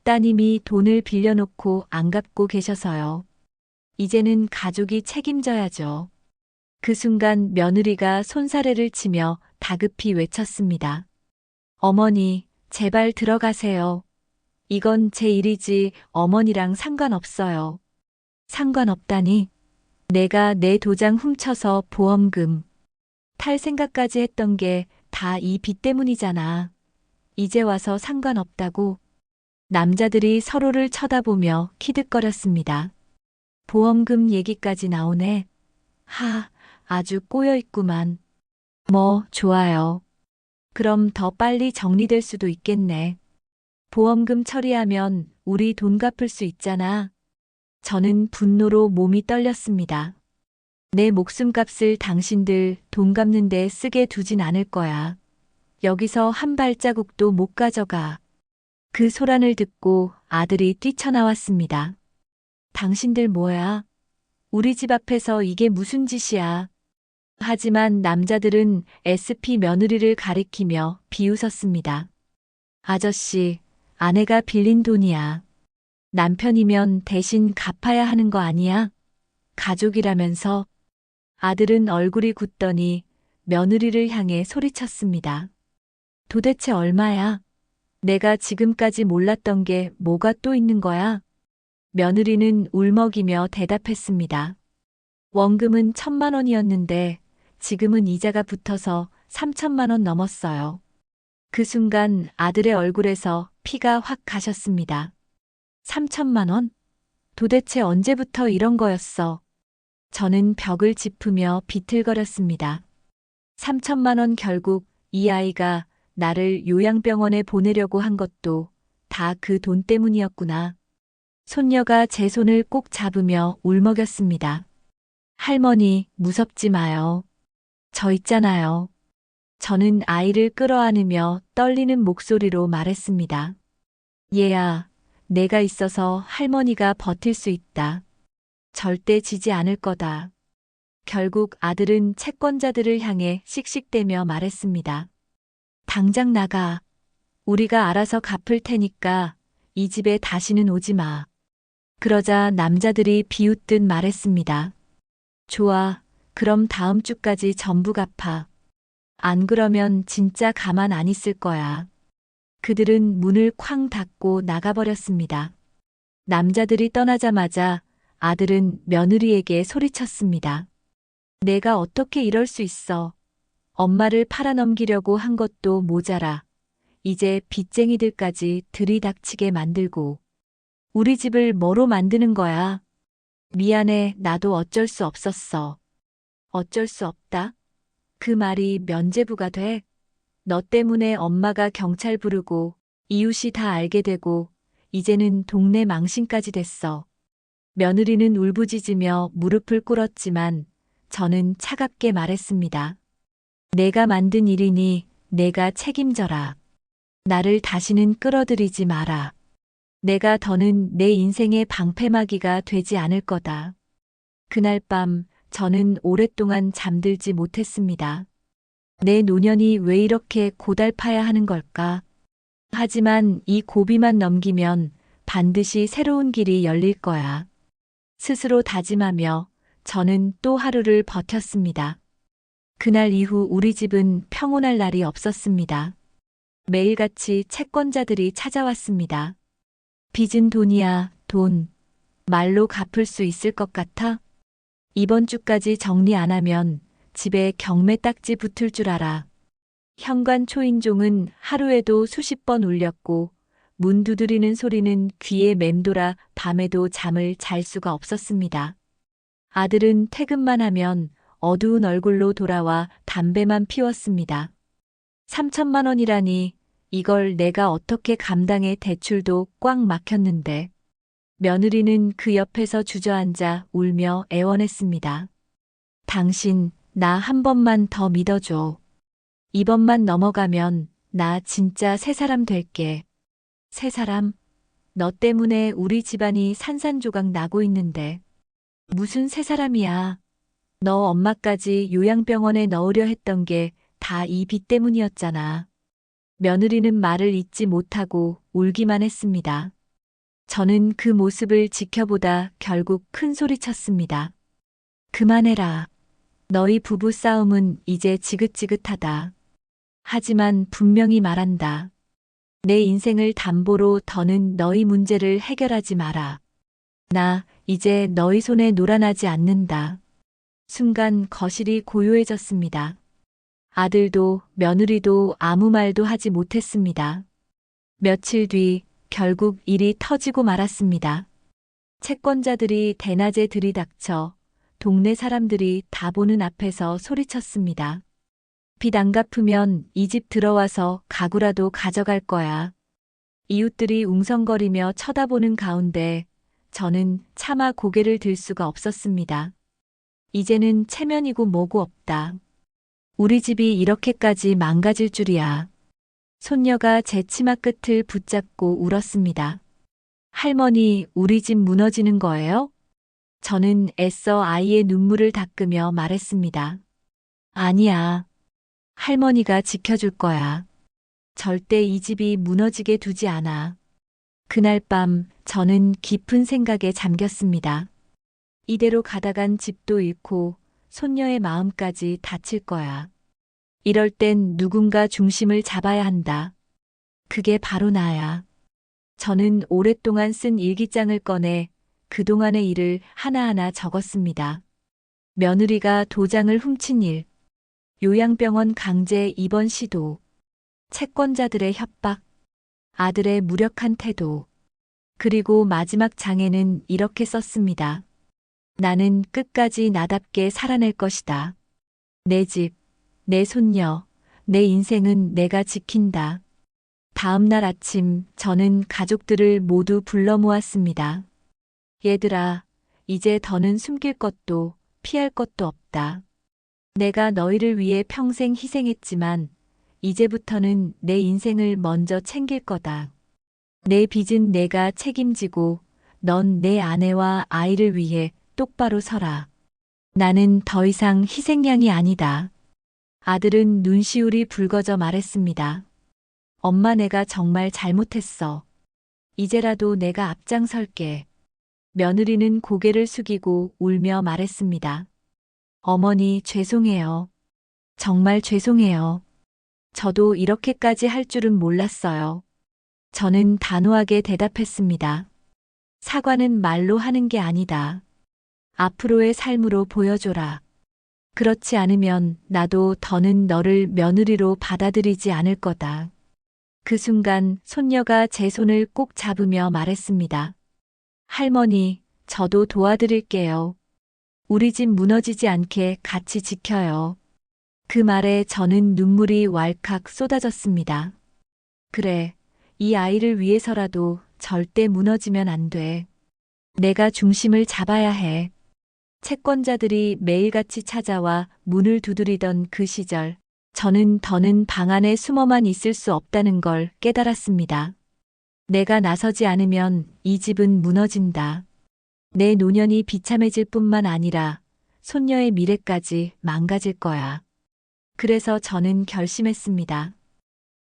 따님이 돈을 빌려놓고 안 갚고 계셔서요. 이제는 가족이 책임져야죠. 그 순간 며느리가 손사래를 치며 다급히 외쳤습니다. 어머니, 제발 들어가세요. 이건 제 일이지 어머니랑 상관없어요. 상관없다니. 내가 내 도장 훔쳐서 보험금 탈 생각까지 했던 게 다 이 빚 때문이잖아. 이제 와서 상관없다고. 남자들이 서로를 쳐다보며 키득거렸습니다. 보험금 얘기까지 나오네. 아주 꼬여있구만. 뭐, 좋아요. 그럼 더 빨리 정리될 수도 있겠네. 보험금 처리하면 우리 돈 갚을 수 있잖아. 저는 분노로 몸이 떨렸습니다. 내 목숨값을 당신들 돈 갚는 데 쓰게 두진 않을 거야. 여기서 한 발자국도 못 가져가. 그 소란을 듣고 아들이 뛰쳐나왔습니다. 당신들 뭐야? 우리 집 앞에서 이게 무슨 짓이야? 하지만 남자들은 SP 며느리를 가리키며 비웃었습니다. 아저씨, 아내가 빌린 돈이야. 남편이면 대신 갚아야 하는 거 아니야? 가족이라면서. 아들은 얼굴이 굳더니 며느리를 향해 소리쳤습니다. 도대체 얼마야? 내가 지금까지 몰랐던 게 뭐가 또 있는 거야? 며느리는 울먹이며 대답했습니다. 원금은 1,000만 원이었는데 지금은 이자가 붙어서 3천만 원 넘었어요. 그 순간 아들의 얼굴에서 피가 확 가셨습니다. 3천만 원? 도대체 언제부터 이런 거였어? 저는 벽을 짚으며 비틀거렸습니다. 3천만 원 결국 이 아이가 나를 요양병원에 보내려고 한 것도 다 그 돈 때문이었구나. 손녀가 제 손을 꼭 잡으며 울먹였습니다. 할머니, 무섭지 마요. 저 있잖아요. 저는 아이를 끌어안으며 떨리는 목소리로 말했습니다. 얘야, 내가 있어서 할머니가 버틸 수 있다. 절대 지지 않을 거다. 결국 아들은 채권자들을 향해 씩씩대며 말했습니다. 당장 나가. 우리가 알아서 갚을 테니까 이 집에 다시는 오지 마. 그러자 남자들이 비웃듯 말했습니다. 좋아, 그럼 다음 주까지 전부 갚아. 안 그러면 진짜 가만 안 있을 거야. 그들은 문을 쾅 닫고 나가버렸습니다. 남자들이 떠나자마자 아들은 며느리에게 소리쳤습니다. 내가 어떻게 이럴 수 있어. 엄마를 팔아넘기려고 한 것도 모자라. 이제 빚쟁이들까지 들이닥치게 만들고. 우리 집을 뭐로 만드는 거야. 미안해, 나도 어쩔 수 없었어. 어쩔 수 없다? 그 말이 면죄부가 돼? 너 때문에 엄마가 경찰 부르고 이웃이 다 알게 되고 이제는 동네 망신까지 됐어. 며느리는 울부짖으며 무릎을 꿇었지만 저는 차갑게 말했습니다. 내가 만든 일이니 내가 책임져라. 나를 다시는 끌어들이지 마라. 내가 더는 내 인생의 방패막이가 되지 않을 거다. 그날 밤 저는 오랫동안 잠들지 못했습니다. 내 노년이 왜 이렇게 고달파야 하는 걸까? 하지만 이 고비만 넘기면 반드시 새로운 길이 열릴 거야. 스스로 다짐하며 저는 또 하루를 버텼습니다. 그날 이후 우리 집은 평온할 날이 없었습니다. 매일같이 채권자들이 찾아왔습니다. 빚은 돈이야, 돈. 말로 갚을 수 있을 것 같아? 이번 주까지 정리 안 하면 집에 경매 딱지 붙을 줄 알아. 현관 초인종은 하루에도 수십 번 울렸고 문 두드리는 소리는 귀에 맴돌아 밤에도 잠을 잘 수가 없었습니다. 아들은 퇴근만 하면 어두운 얼굴로 돌아와 담배만 피웠습니다. 3천만 원이라니 이걸 내가 어떻게 감당해. 대출도 꽉 막혔는데. 며느리는 그 옆에서 주저앉아 울며 애원했습니다. 당신, 나 한 번만 더 믿어줘. 이번만 넘어가면 나 진짜 새 사람 될게. 새 사람? 너 때문에 우리 집안이 산산조각 나고 있는데. 무슨 새 사람이야. 너 엄마까지 요양병원에 넣으려 했던 게 다 이 빚 때문이었잖아. 며느리는 말을 잇지 못하고 울기만 했습니다. 저는 그 모습을 지켜보다 결국 큰 소리쳤습니다. 그만해라. 너희 부부 싸움은 이제 지긋지긋하다. 하지만 분명히 말한다. 내 인생을 담보로 더는 너희 문제를 해결하지 마라. 나 이제 너희 손에 놀아나지 않는다. 순간 거실이 고요해졌습니다. 아들도 며느리도 아무 말도 하지 못했습니다. 며칠 뒤 결국 일이 터지고 말았습니다. 채권자들이 대낮에 들이닥쳐 동네 사람들이 다 보는 앞에서 소리쳤습니다. 빚 안 갚으면 이 집 들어와서 가구라도 가져갈 거야. 이웃들이 웅성거리며 쳐다보는 가운데 저는 차마 고개를 들 수가 없었습니다. 이제는 체면이고 뭐고 없다. 우리 집이 이렇게까지 망가질 줄이야. 손녀가 제 치마 끝을 붙잡고 울었습니다. 할머니, 우리 집 무너지는 거예요? 저는 애써 아이의 눈물을 닦으며 말했습니다. 아니야. 할머니가 지켜줄 거야. 절대 이 집이 무너지게 두지 않아. 그날 밤 저는 깊은 생각에 잠겼습니다. 이대로 가다간 집도 잃고 손녀의 마음까지 다칠 거야. 이럴 땐 누군가 중심을 잡아야 한다. 그게 바로 나야. 저는 오랫동안 쓴 일기장을 꺼내 그동안의 일을 하나하나 적었습니다. 며느리가 도장을 훔친 일, 요양병원 강제 입원 시도, 채권자들의 협박, 아들의 무력한 태도, 그리고 마지막 장에는 이렇게 썼습니다. 나는 끝까지 나답게 살아낼 것이다. 내 집, 내 손녀, 내 인생은 내가 지킨다. 다음 날 아침 저는 가족들을 모두 불러 모았습니다. 얘들아, 이제 더는 숨길 것도 피할 것도 없다. 내가 너희를 위해 평생 희생했지만 이제부터는 내 인생을 먼저 챙길 거다. 내 빚은 내가 책임지고 넌 내 아내와 아이를 위해 똑바로 서라. 나는 더 이상 희생양이 아니다. 아들은 눈시울이 붉어져 말했습니다. 엄마, 내가 정말 잘못했어. 이제라도 내가 앞장설게. 며느리는 고개를 숙이고 울며 말했습니다. 어머니, 죄송해요. 정말 죄송해요. 저도 이렇게까지 할 줄은 몰랐어요. 저는 단호하게 대답했습니다. 사과는 말로 하는 게 아니다. 앞으로의 삶으로 보여줘라. 그렇지 않으면 나도 더는 너를 며느리로 받아들이지 않을 거다. 그 순간 손녀가 제 손을 꼭 잡으며 말했습니다. 할머니, 저도 도와드릴게요. 우리 집 무너지지 않게 같이 지켜요. 그 말에 저는 눈물이 왈칵 쏟아졌습니다. 그래, 이 아이를 위해서라도 절대 무너지면 안 돼. 내가 중심을 잡아야 해. 채권자들이 매일같이 찾아와 문을 두드리던 그 시절, 저는 더는 방 안에 숨어만 있을 수 없다는 걸 깨달았습니다. 내가 나서지 않으면 이 집은 무너진다. 내 노년이 비참해질 뿐만 아니라 손녀의 미래까지 망가질 거야. 그래서 저는 결심했습니다.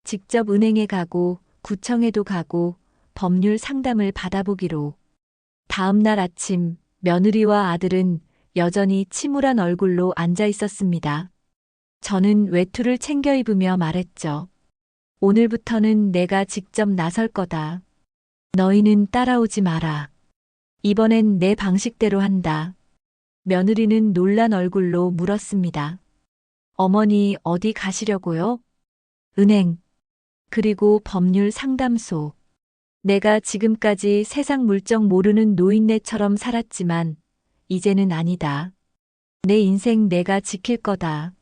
직접 은행에 가고 구청에도 가고 법률 상담을 받아보기로. 다음 날 아침 며느리와 아들은 여전히 침울한 얼굴로 앉아 있었습니다. 저는 외투를 챙겨 입으며 말했죠. 오늘부터는 내가 직접 나설 거다. 너희는 따라오지 마라. 이번엔 내 방식대로 한다. 며느리는 놀란 얼굴로 물었습니다. 어머니 어디 가시려고요? 은행. 그리고 법률 상담소. 내가 지금까지 세상 물정 모르는 노인네처럼 살았지만 이제는 아니다. 내 인생 내가 지킬 거다.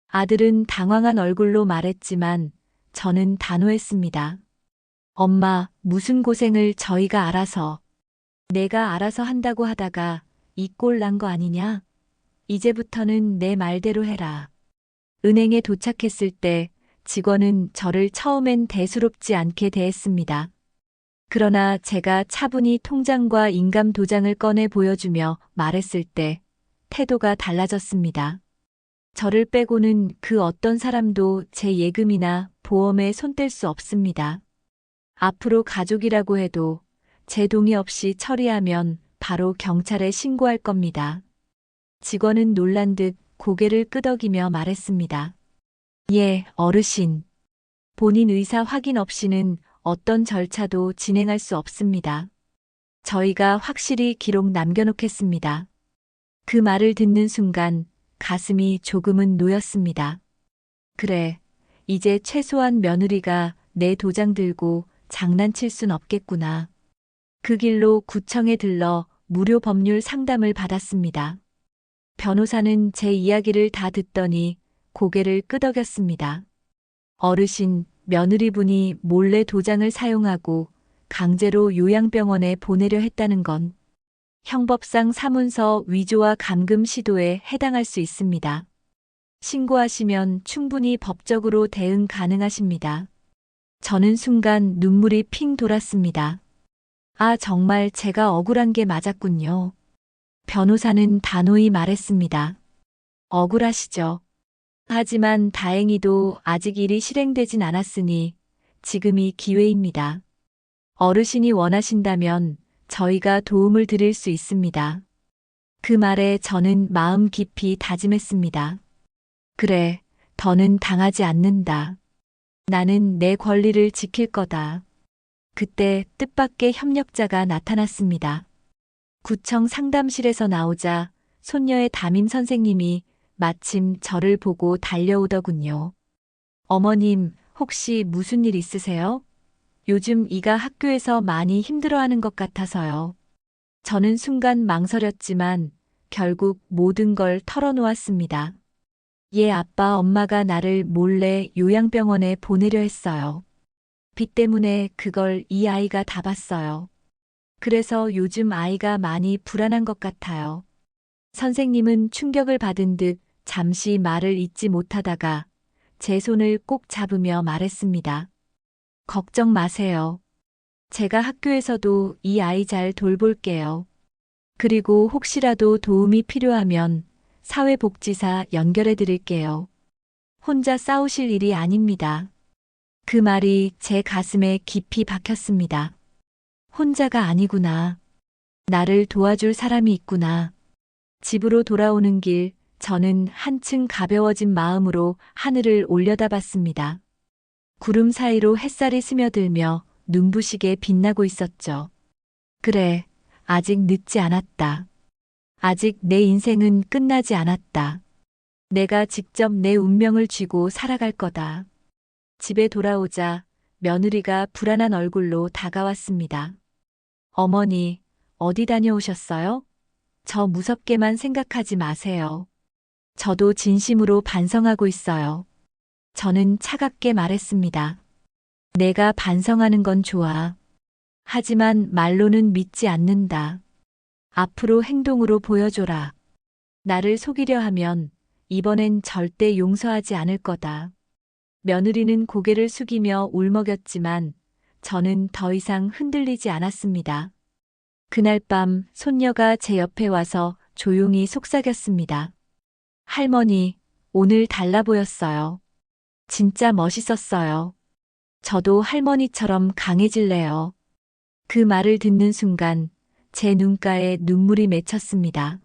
아들은 당황한 얼굴로 말했지만 저는 단호했습니다. 엄마, 무슨 고생을 저희가 알아서. 내가 알아서 한다고 하다가 이 꼴 난 거 아니냐? 이제부터는 내 말대로 해라. 은행에 도착했을 때 직원은 저를 처음엔 대수롭지 않게 대했습니다. 그러나 제가 차분히 통장과 인감 도장을 꺼내 보여주며 말했을 때 태도가 달라졌습니다. 저를 빼고는 그 어떤 사람도 제 예금이나 보험에 손댈 수 없습니다. 앞으로 가족이라고 해도 제 동의 없이 처리하면 바로 경찰에 신고할 겁니다. 직원은 놀란 듯 고개를 끄덕이며 말했습니다. 예, 어르신. 본인 의사 확인 없이는 어떤 절차도 진행할 수 없습니다. 저희가 확실히 기록 남겨놓겠습니다. 그 말을 듣는 순간 가슴이 조금은 놓였습니다. 그래, 이제 최소한 며느리가 내 도장 들고 장난칠 순 없겠구나. 그 길로 구청에 들러 무료 법률 상담을 받았습니다. 변호사는 제 이야기를 다 듣더니 고개를 끄덕였습니다. 어르신, 며느리분이 몰래 도장을 사용하고 강제로 요양병원에 보내려 했다는 건 형법상 사문서 위조와 감금 시도에 해당할 수 있습니다. 신고하시면 충분히 법적으로 대응 가능하십니다. 저는 순간 눈물이 핑 돌았습니다. 아, 정말 제가 억울한 게 맞았군요. 변호사는 단호히 말했습니다. 억울하시죠. 하지만 다행히도 아직 일이 실행되진 않았으니 지금이 기회입니다. 어르신이 원하신다면 저희가 도움을 드릴 수 있습니다. 그 말에 저는 마음 깊이 다짐했습니다. 그래, 더는 당하지 않는다. 나는 내 권리를 지킬 거다. 그때 뜻밖의 협력자가 나타났습니다. 구청 상담실에서 나오자 손녀의 담임 선생님이 마침 저를 보고 달려오더군요. 어머님, 혹시 무슨 일 있으세요? 요즘 이가 학교에서 많이 힘들어하는 것 같아서요. 저는 순간 망설였지만 결국 모든 걸 털어놓았습니다. 얘 아빠 엄마가 나를 몰래 요양병원에 보내려 했어요. 빚 때문에 그걸 이 아이가 다 봤어요. 그래서 요즘 아이가 많이 불안한 것 같아요. 선생님은 충격을 받은 듯 잠시 말을 잇지 못하다가 제 손을 꼭 잡으며 말했습니다. 걱정 마세요. 제가 학교에서도 이 아이 잘 돌볼게요. 그리고 혹시라도 도움이 필요하면 사회복지사 연결해 드릴게요. 혼자 싸우실 일이 아닙니다. 그 말이 제 가슴에 깊이 박혔습니다. 혼자가 아니구나. 나를 도와줄 사람이 있구나. 집으로 돌아오는 길, 저는 한층 가벼워진 마음으로 하늘을 올려다봤습니다. 구름 사이로 햇살이 스며들며 눈부시게 빛나고 있었죠. 그래, 아직 늦지 않았다. 아직 내 인생은 끝나지 않았다. 내가 직접 내 운명을 쥐고 살아갈 거다. 집에 돌아오자 며느리가 불안한 얼굴로 다가왔습니다. 어머니, 어디 다녀오셨어요? 저 무섭게만 생각하지 마세요. 저도 진심으로 반성하고 있어요. 저는 차갑게 말했습니다. 내가 반성하는 건 좋아. 하지만 말로는 믿지 않는다. 앞으로 행동으로 보여줘라. 나를 속이려 하면 이번엔 절대 용서하지 않을 거다. 며느리는 고개를 숙이며 울먹였지만 저는 더 이상 흔들리지 않았습니다. 그날 밤 손녀가 제 옆에 와서 조용히 속삭였습니다. 할머니, 오늘 달라 보였어요. 진짜 멋있었어요. 저도 할머니처럼 강해질래요. 그 말을 듣는 순간 제 눈가에 눈물이 맺혔습니다.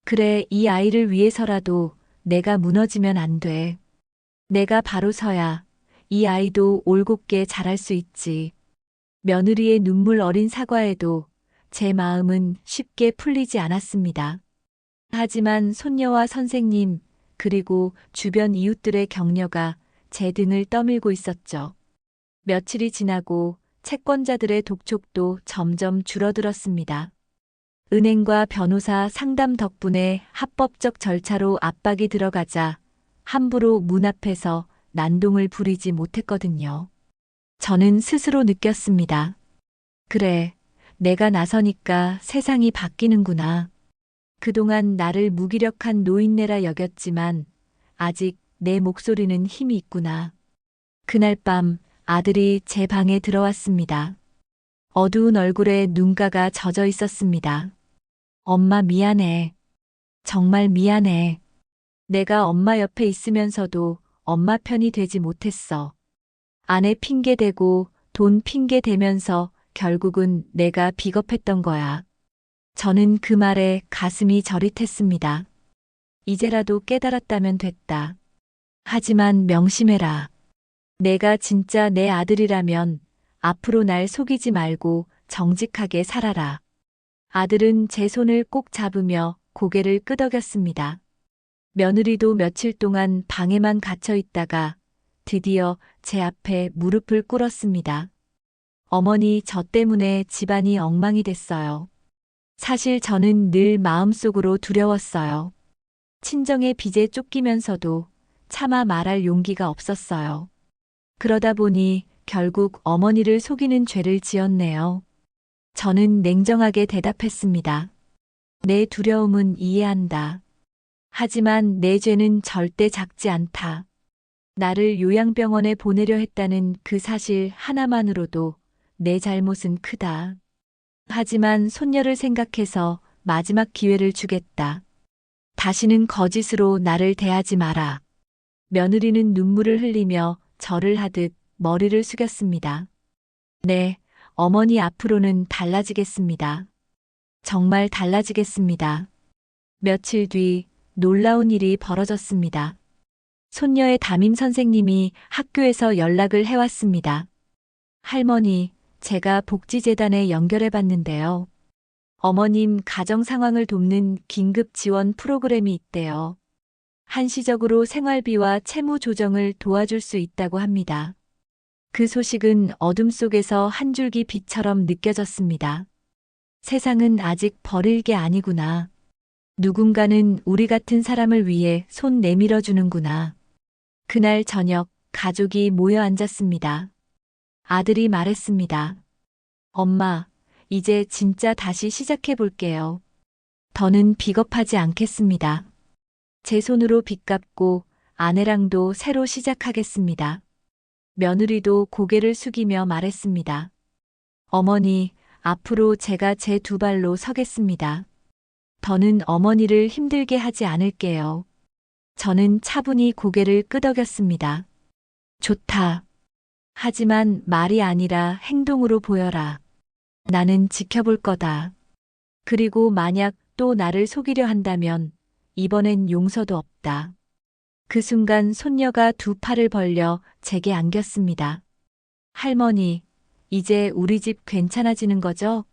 그래, 이 아이를 위해서라도 내가 무너지면 안 돼. 내가 바로 서야 이 아이도 올곧게 자랄 수 있지. 며느리의 눈물 어린 사과에도 제 마음은 쉽게 풀리지 않았습니다. 하지만 손녀와 선생님, 그리고 주변 이웃들의 격려가 제 등을 떠밀고 있었죠. 며칠이 지나고 채권자들의 독촉도 점점 줄어들었습니다. 은행과 변호사 상담 덕분에 합법적 절차로 압박이 들어가자 함부로 문 앞에서 난동을 부리지 못했거든요. 저는 스스로 느꼈습니다. 그래, 내가 나서니까 세상이 바뀌는구나. 그동안 나를 무기력한 노인네라 여겼지만 아직 내 목소리는 힘이 있구나. 그날 밤 아들이 제 방에 들어왔습니다. 어두운 얼굴에 눈가가 젖어 있었습니다. 엄마 미안해. 정말 미안해. 내가 엄마 옆에 있으면서도 엄마 편이 되지 못했어. 아내 핑계 대고 돈 핑계 대면서 결국은 내가 비겁했던 거야. 저는 그 말에 가슴이 저릿했습니다. 이제라도 깨달았다면 됐다. 하지만 명심해라. 내가 진짜 내 아들이라면 앞으로 날 속이지 말고 정직하게 살아라. 아들은 제 손을 꼭 잡으며 고개를 끄덕였습니다. 며느리도 며칠 동안 방에만 갇혀 있다가 드디어 제 앞에 무릎을 꿇었습니다. 어머니, 저 때문에 집안이 엉망이 됐어요. 사실 저는 늘 마음속으로 두려웠어요. 친정의 빚에 쫓기면서도 차마 말할 용기가 없었어요. 그러다 보니 결국 어머니를 속이는 죄를 지었네요. 저는 냉정하게 대답했습니다. 내 두려움은 이해한다. 하지만 내 죄는 절대 작지 않다. 나를 요양병원에 보내려 했다는 그 사실 하나만으로도 내 잘못은 크다. 하지만 손녀를 생각해서 마지막 기회를 주겠다. 다시는 거짓으로 나를 대하지 마라. 며느리는 눈물을 흘리며 절을 하듯 머리를 숙였습니다. 네, 어머니 앞으로는 달라지겠습니다. 정말 달라지겠습니다. 며칠 뒤 놀라운 일이 벌어졌습니다. 손녀의 담임 선생님이 학교에서 연락을 해왔습니다. 할머니, 제가 복지재단에 연결해 봤는데요. 어머님 가정 상황을 돕는 긴급 지원 프로그램이 있대요. 한시적으로 생활비와 채무 조정을 도와줄 수 있다고 합니다. 그 소식은 어둠 속에서 한 줄기 빛처럼 느껴졌습니다. 세상은 아직 버릴 게 아니구나. 누군가는 우리 같은 사람을 위해 손 내밀어 주는구나. 그날 저녁 가족이 모여 앉았습니다. 아들이 말했습니다. 엄마, 이제 진짜 다시 시작해 볼게요. 더는 비겁하지 않겠습니다. 제 손으로 빚 갚고 아내랑도 새로 시작하겠습니다. 며느리도 고개를 숙이며 말했습니다. 어머니, 앞으로 제가 제 두 발로 서겠습니다. 더는 어머니를 힘들게 하지 않을게요. 저는 차분히 고개를 끄덕였습니다. 좋다. 하지만 말이 아니라 행동으로 보여라. 나는 지켜볼 거다. 그리고 만약 또 나를 속이려 한다면 이번엔 용서도 없다. 그 순간 손녀가 두 팔을 벌려 제게 안겼습니다. 할머니, 이제 우리 집 괜찮아지는 거죠?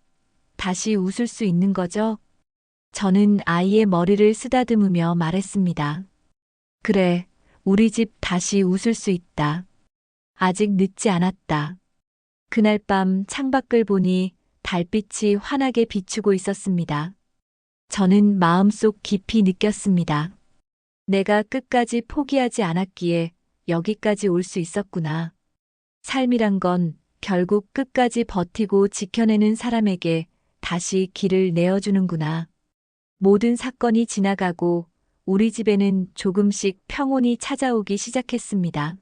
다시 웃을 수 있는 거죠? 저는 아이의 머리를 쓰다듬으며 말했습니다. 그래, 우리 집 다시 웃을 수 있다. 아직 늦지 않았다. 그날 밤 창밖을 보니 달빛이 환하게 비추고 있었습니다. 저는 마음속 깊이 느꼈습니다. 내가 끝까지 포기하지 않았기에 여기까지 올 수 있었구나. 삶이란 건 결국 끝까지 버티고 지켜내는 사람에게 다시 길을 내어주는구나. 모든 사건이 지나가고 우리 집에는 조금씩 평온이 찾아오기 시작했습니다.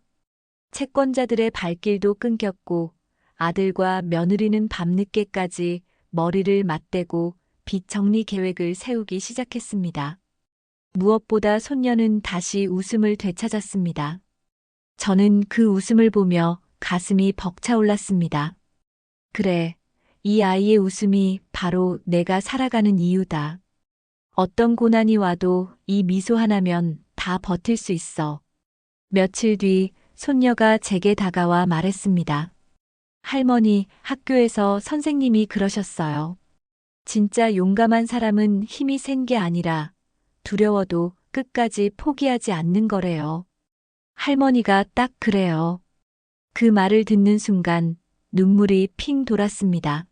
채권자들의 발길도 끊겼고 아들과 며느리는 밤늦게까지 머리를 맞대고 빚 정리 계획을 세우기 시작했습니다. 무엇보다 손녀는 다시 웃음을 되찾았습니다. 저는 그 웃음을 보며 가슴이 벅차올랐습니다. 그래, 이 아이의 웃음이 바로 내가 살아가는 이유다. 어떤 고난이 와도 이 미소 하나면 다 버틸 수 있어. 며칠 뒤 손녀가 제게 다가와 말했습니다. 할머니, 학교에서 선생님이 그러셨어요. 진짜 용감한 사람은 힘이 센 게 아니라 두려워도 끝까지 포기하지 않는 거래요. 할머니가 딱 그래요. 그 말을 듣는 순간 눈물이 핑 돌았습니다.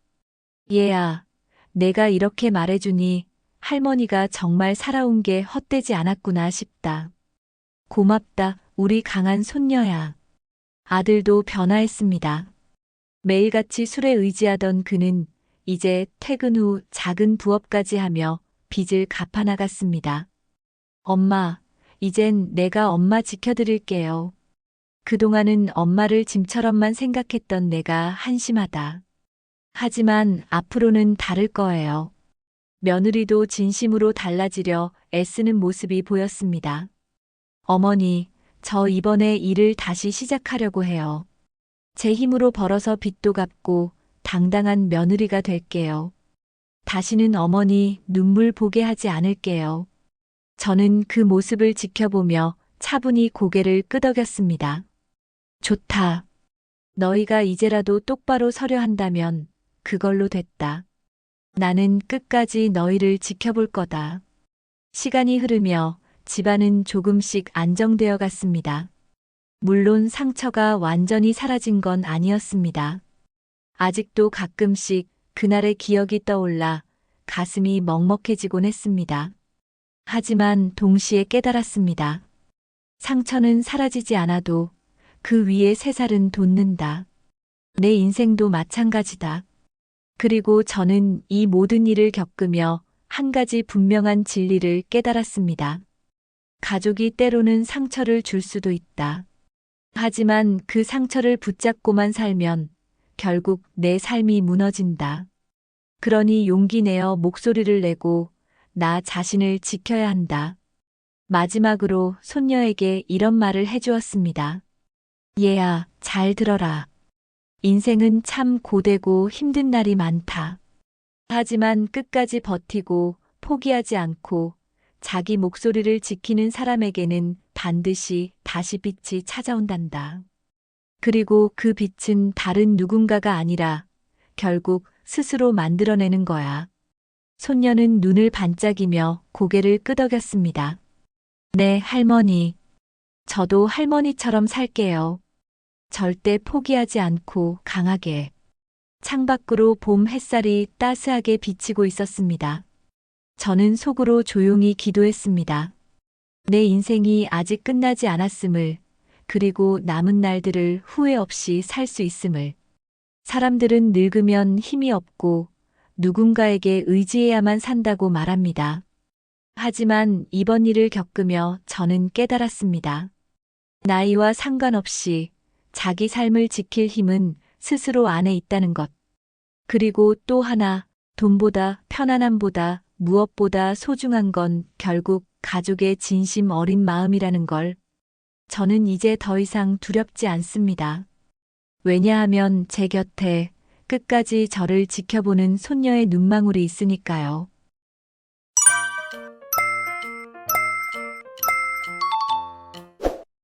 얘야, 내가 이렇게 말해주니 할머니가 정말 살아온 게 헛되지 않았구나 싶다. 고맙다, 우리 강한 손녀야. 아들도 변화했습니다. 매일같이 술에 의지하던 그는 이제 퇴근 후 작은 부업까지 하며 빚을 갚아나갔습니다. 엄마, 이젠 내가 엄마 지켜드릴게요. 그동안은 엄마를 짐처럼만 생각했던 내가 한심하다. 하지만 앞으로는 다를 거예요. 며느리도 진심으로 달라지려 애쓰는 모습이 보였습니다. 어머니, 저 이번에 일을 다시 시작하려고 해요. 제 힘으로 벌어서 빚도 갚고 당당한 며느리가 될게요. 다시는 어머니 눈물 보게 하지 않을게요. 저는 그 모습을 지켜보며 차분히 고개를 끄덕였습니다. 좋다. 너희가 이제라도 똑바로 서려 한다면 그걸로 됐다. 나는 끝까지 너희를 지켜볼 거다. 시간이 흐르며 집안은 조금씩 안정되어 갔습니다. 물론 상처가 완전히 사라진 건 아니었습니다. 아직도 가끔씩 그날의 기억이 떠올라 가슴이 먹먹해지곤 했습니다. 하지만 동시에 깨달았습니다. 상처는 사라지지 않아도 그 위에 새살은 돋는다. 내 인생도 마찬가지다. 그리고 저는 이 모든 일을 겪으며 한 가지 분명한 진리를 깨달았습니다. 가족이 때로는 상처를 줄 수도 있다. 하지만 그 상처를 붙잡고만 살면 결국 내 삶이 무너진다. 그러니 용기 내어 목소리를 내고 나 자신을 지켜야 한다. 마지막으로 손녀에게 이런 말을 해주었습니다. 얘야, 잘 들어라. 인생은 참 고되고 힘든 날이 많다. 하지만 끝까지 버티고 포기하지 않고 자기 목소리를 지키는 사람에게는 반드시 다시 빛이 찾아온단다. 그리고 그 빛은 다른 누군가가 아니라 결국 스스로 만들어내는 거야. 손녀는 눈을 반짝이며 고개를 끄덕였습니다. 네, 할머니. 저도 할머니처럼 살게요. 절대 포기하지 않고 강하게. 창밖으로 봄 햇살이 따스하게 비치고 있었습니다. 저는 속으로 조용히 기도했습니다. 내 인생이 아직 끝나지 않았음을, 그리고 남은 날들을 후회 없이 살 수 있음을. 사람들은 늙으면 힘이 없고 누군가에게 의지해야만 산다고 말합니다. 하지만 이번 일을 겪으며 저는 깨달았습니다. 나이와 상관없이 자기 삶을 지킬 힘은 스스로 안에 있다는 것. 그리고 또 하나, 돈보다 편안함보다 무엇보다 소중한 건 결국 가족의 진심 어린 마음이라는 걸. 저는 이제 더 이상 두렵지 않습니다. 왜냐하면 제 곁에 끝까지 저를 지켜보는 손녀의 눈망울이 있으니까요.